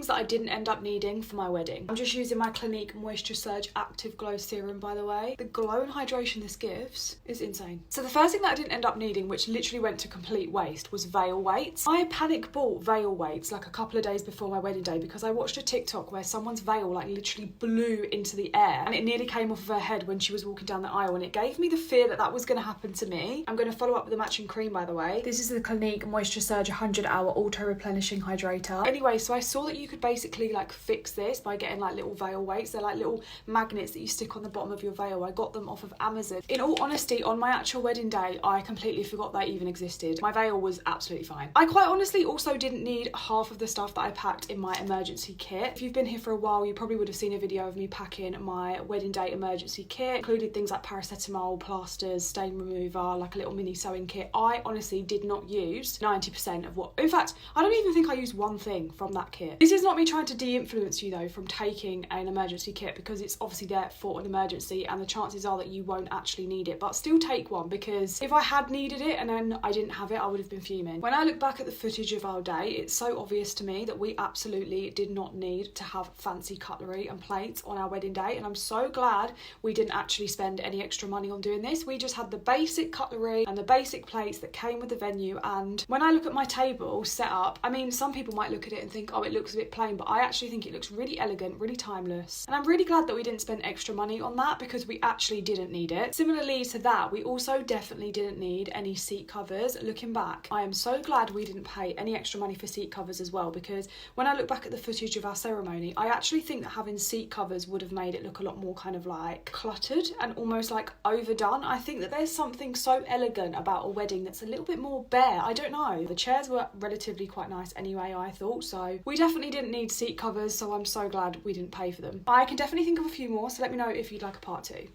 things that I didn't end up needing for my wedding. I'm just using my Clinique Moisture Surge Active Glow Serum, by the way. The glow and hydration this gives is insane. So the first thing that I didn't end up needing, which literally went to complete waste, was veil weights. I panic bought veil weights like a couple of days before my wedding day because I watched a TikTok where someone's veil like literally blew into the air and it nearly came off of her head when she was walking down the aisle, and it gave me the fear that that was going to happen to me. I'm going to follow up with a matching cream, by the way. This is the Clinique Moisture Surge 100-hour auto replenishing hydrator. Anyway, so I saw that you could basically like fix this by getting like little veil weights. They're like little magnets that you stick on the bottom of your veil. I got them off of Amazon. In all honesty, on my actual wedding day, I completely forgot they even existed. My veil was absolutely fine. I quite honestly also didn't need half of the stuff that I packed in my emergency kit. If you've been here for a while, you probably would have seen a video of me packing my wedding day emergency kit. Included things like paracetamol, plasters, stain remover, like a little mini sewing kit. I honestly did not use 90% of what, in fact, I don't even think I used one thing from that kit. This is not me trying to de-influence you though from taking an emergency kit, because it's obviously there for an emergency and the chances are that you won't actually need it, but still take one, because if I had needed it and then I didn't have it, I would have been fuming. When I look back at the footage of our day, it's so obvious to me that we absolutely did not need to have fancy cutlery and plates on our wedding day, and I'm so glad we didn't actually spend any extra money on doing this. We just had the basic cutlery and the basic plates that came with the venue, and when I look at my table set up, I mean, some people might look at it and think, oh, it looks a bit plain, but I actually think it looks really elegant, really timeless, and I'm really glad that we didn't spend extra money on that because we actually didn't need it. Similarly to that, we also definitely didn't need any seat covers. Looking back, I am so glad we didn't pay any extra money for seat covers as well, because when I look back at the footage of our ceremony, I actually think that having seat covers would have made it look a lot more kind of like cluttered and almost like overdone. I think that there's something so elegant about a wedding that's a little bit more bare. I don't know. The chairs were relatively quite nice anyway, I thought, so we definitely didn't need seat covers, so I'm so glad we didn't pay for them. I can definitely think of a few more, so let me know if you'd like a part 2.